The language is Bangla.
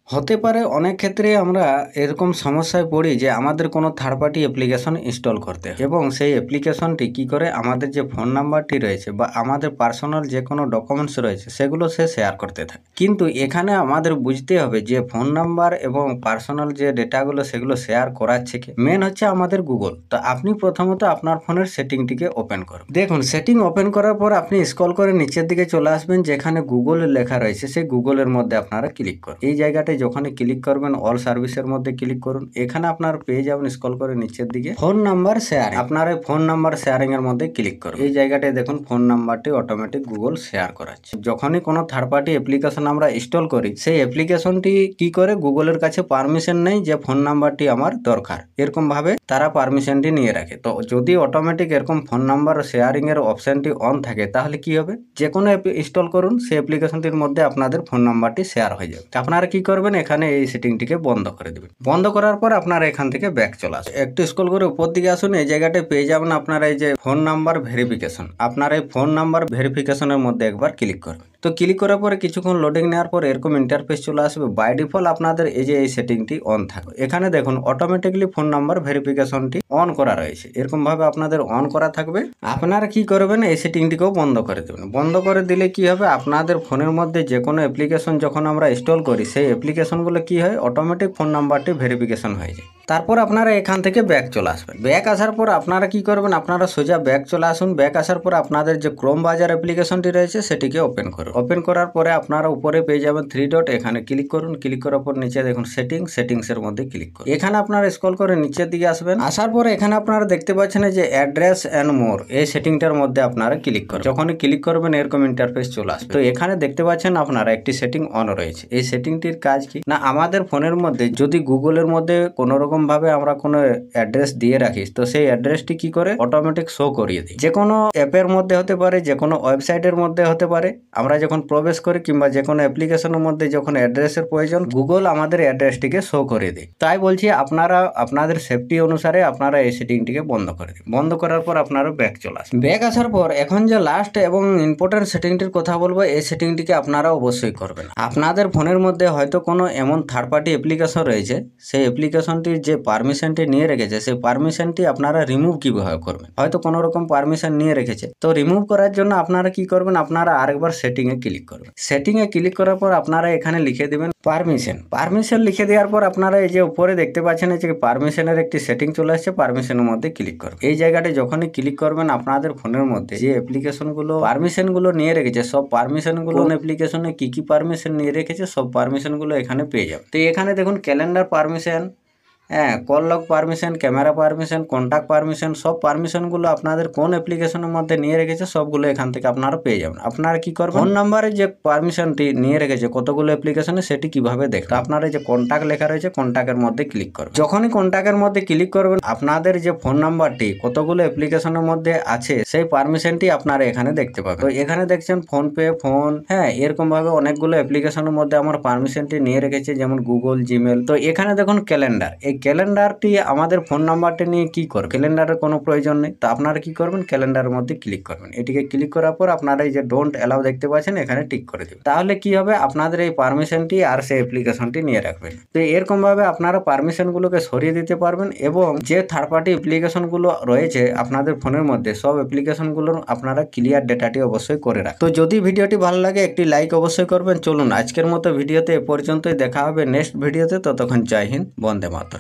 হতে পারে অনেক ক্ষেত্রে আমরা এরকম সমস্যায় পড়ি যে আমাদের কোনো থার্ড পার্টি অ্যাপ্লিকেশন ইনস্টল করতে হয় এবং সেই অ্যাপ্লিকেশনটি কি করে আমাদের যে ফোন নাম্বারটি রয়েছে বা আমাদের পার্সোনাল যে কোনো ডকুমেন্টস রয়েছে সেগুলো সে শেয়ার করতে থাকে। কিন্তু এখানে আমাদের বুঝতে হবে যে ফোন নাম্বার এবং পার্সোনাল যে ডেটাগুলো সেগুলো শেয়ার করাচ্ছে কি, মেন হচ্ছে আমাদের গুগল। তো আপনি প্রথমত আপনার ফোনের সেটিংটিকে ওপেন করুন। দেখুন, সেটিং ওপেন করার পর আপনি স্ক্রল করে নিচের দিকে চলে আসবেন, যেখানে গুগল লেখা রয়েছে সেই গুগলের মধ্যে আপনারা ক্লিক করুন। এই জায়গাটায় যখনই ক্লিক করবেন অল সার্ভিসের মধ্যে ক্লিক করুন। এখানে আপনার পেয়ে যাবেন স্ক্রল করে নিচের দিকে ফোন নাম্বার শেয়ার। আপনার এই ফোন নাম্বার শেয়ারিং এর মধ্যে ক্লিক করুন। এই জায়গাটায় দেখুন ফোন নাম্বারটি অটোমেটিক গুগল শেয়ার করাচ্ছে। যখনই কোনো থার্ড পার্টি অ্যাপ্লিকেশন আমরা ইনস্টল করি সেই অ্যাপ্লিকেশনটি কি করে গুগলের কাছে পারমিশন নেই যে ফোন নাম্বারটি আমার দরকার, এরকম ভাবে তারা পারমিশনটি নিয়ে রাখে। তো যদি অটোমেটিক এরকম ফোন নাম্বার শেয়ারিং এর অপশনটি অন থাকে তাহলে কি হবে, যে কোনো অ্যাপ ইনস্টল করুন সেই অ্যাপ্লিকেশনটির মধ্যে আপনাদের ফোন নাম্বারটি শেয়ার হয়ে যাবে। আপনারা কি করবেন, এখানে এই সেটিংটিকে বন্ধ করে দেবেন। বন্ধ করার পর আপনারা এখান থেকে ব্যাক চলে আসুন। একটু স্ক্রল করে উপর দিকে আসুন। এই জায়গাটায় পেয়ে যাবেন আপনারা এই যে ফোন নাম্বার ভেরিফিকেশন। আপনার এই ফোন নাম্বার ভেরিফিকেশনের মধ্যে একবার ক্লিক করবেন। তো ক্লিক করার পরে কিছুক্ষণ লোডিং নেওয়ার পর এরকম ইন্টারফেস চলে আসবে। বাই ডিফল্ট আপনাদের এই যে এই সেটিংটি অন থাকবে। এখানে দেখুন অটোমেটিকলি ফোন নাম্বার ভেরিফিকেশনটি অন করা রয়েছে, এরকম ভাবে আপনাদের অন করা থাকবে। আপনারা কি করবেন, এই সেটিংটিকেও বন্ধ করে দেবেন। বন্ধ করে দিলে কি হবে, আপনাদের ফোনের মধ্যে যে কোনো অ্যাপ্লিকেশন যখন আমরা ইনস্টল করি সেই অ্যাপ্লিকেশনগুলো কি হয়, অটোমেটিক ফোন নাম্বারটি ভেরিফিকেশন হয়ে যায়। তারপর আপনারা এখান থেকে ব্যাক চলে আসবেন। ব্যাক আসার পর আপনারা কি করবেন, আপনারা সোজা ব্যাক চলে আসুন। ব্যাক আসার পর আপনাদের যে ক্রোম ব্রাউজার অ্যাপ্লিকেশনটি রয়েছে সেটিকে ওপেন করুন। ওপেন করার পরে আপনারা উপরে পেয়ে যাবেন 3 ডট, এখানে ক্লিক করুন। ক্লিক করার পর নিচে দেখুন সেটিংসের মধ্যে ক্লিক করুন। এখানে আপনারা স্ক্রল করে নিচের দিকে আসবেন। আসার পরে এখানে আপনারা দেখতে পাচ্ছেন যে অ্যাড্রেস এন্ড মোর, এই সেটিংটার মধ্যে আপনারা ক্লিক করুন। যখনই ক্লিক করবেন এরকম ইন্টারফেস চলে আসবে। তো এখানে দেখতে পাচ্ছেন আপনারা একটি সেটিং অন রয়েছে। এই সেটিংটির কাজ কি না, আমাদের ফোনের মধ্যে যদি গুগলের মধ্যে কোনো রকম ভাবে আমরা কোনো অ্যাড্রেস দিয়ে রাখি তো সেই অ্যাড্রেসটি কি করে অটোমেটিক শো করিয়ে দেয়। যে কোনো অ্যাপের মধ্যে হতে পারে, যে কোনো ওয়েবসাইটের মধ্যে হতে পারে। আমরা যখন প্রবেশ করি কিংবা যে কোনো অ্যাপ্লিকেশনের মধ্যে যখন অ্যাড্রেসের প্রয়োজন, গুগল আমাদের অ্যাড্রেসটিকে শো করে দেয়। তাই বলছি আপনারা আপনাদের সেফটি অনুসারে আপনারা এই সেটিংটিকে বন্ধ করে দিন। বন্ধ করার পর আপনারা ব্যাক চলে আসুন। ব্যাক আসার পর এখন যে লাস্ট এবং ইম্পর্টেন্ট সেটিংটির কথা বলবো, এই সেটিংটিকে আপনারা অবশ্যই করবেন। আপনাদের ফোনের মধ্যে হয়তো কোনো এমন থার্ড পার্টি অ্যাপ্লিকেশন রয়েছে, সেই অ্যাপ্লিকেশনটির যে পারমিশনটি নিয়ে রেখেছে সেই পারমিশনটি আপনারা রিমুভ কিভাবে করবেন। হয়তো কোনো রকম পারমিশন নিয়ে রেখেছে, তো রিমুভ করার জন্য আপনারা কি করবেন, আপনারা আরেকবার সেটিংয়ে ক্লিক করবেন। সেটিংয়ে ক্লিক করার পর আপনারা এখানে লিখে দেবেন পারমিশন লিখে দেওয়ার পর আপনারা এই যে উপরে দেখতে পাচ্ছেন যে পারমিশনের একটি সেটিং চলে আসছে। পারমিশনের মধ্যে ক্লিক করবেন। এই জায়গাটা যখনই ক্লিক করবেন আপনাদের ফোনের মধ্যে যে অ্যাপ্লিকেশনগুলো পারমিশনগুলো নিয়ে রেখেছে সব পারমিশনগুলো অ্যাপ্লিকেশনে কি কি পারমিশন নিয়ে রেখেছে সব পারমিশনগুলো এখানে পেয়ে যাবেন। তো এখানে দেখুন ক্যালেন্ডার পারমিশন, হ্যাঁ, call log permission, camera permission, contact permission, সব পারমিশনগুলো আপনাদের কোন অ্যাপ্লিকেশনের মধ্যে নিয়ে রেখেছে সবগুলো এখান থেকে আপনারা পেয়ে যাবেন। আপনারা কি করবেন, ফোন নাম্বারে যে পারমিশনটি নিয়ে রেখেছে কতগুলো অ্যাপ্লিকেশনে সেটি কিভাবে দেখতে, আপনারা যে কন্ট্যাক্ট লেখা রয়েছে কন্ট্যাক্টের মধ্যে ক্লিক করবেন। যখনই কন্ট্যাক্টের মধ্যে ক্লিক করবেন আপনাদের যে ফোন নাম্বারটি কতগুলো অ্যাপ্লিকেশনের মধ্যে আছে সেই পারমিশনটি আপনারা এখানে দেখতে পাবেন। তো এখানে দেখছেন ফোনপে, ফোন, হ্যাঁ, এরকম ভাবে অনেকগুলো অ্যাপ্লিকেশনের মধ্যে আমার পারমিশনটি নিয়ে রেখেছে, যেমন গুগল, জিমেল। তো এখানে দেখুন ক্যালেন্ডার, এই ক্যালেন্ডারটি আমাদের ফোন নাম্বারটি নিয়ে কি করবে, ক্যালেন্ডারের কোনো প্রয়োজন নেই। তো আপনারা কি করবেন, ক্যালেন্ডারের মধ্যে ক্লিক করবেন। এটিকে ক্লিক করার পর আপনারা এই যে ডোন্ট অ্যালাউ দেখতে পাচ্ছেন এখানে টিক করে দেবেন। তাহলে কি হবে, আপনাদের এই পারমিশনটি আর সেই অ্যাপ্লিকেশনটি নিয়ে রাখবেন। তো এরকম ভাবে আপনারা পারমিশনগুলোকে সরিয়ে দিতে পারবেন এবং যে থার্ড পার্টি অ্যাপ্লিকেশনগুলো রয়েছে আপনাদের ফোনের মধ্যে সব অ্যাপ্লিকেশনগুলোর আপনারা ক্লিয়ার ডেটাটি অবশ্যই করে রাখবেন। তো যদি ভিডিওটি ভালো লাগে একটি লাইক অবশ্যই করবেন। চলুন আজকের মতো ভিডিওতে এ পর্যন্তই, দেখা হবে নেক্সট ভিডিওতে। ততক্ষণ জয় হিন্দ, বন্দে মাতরম।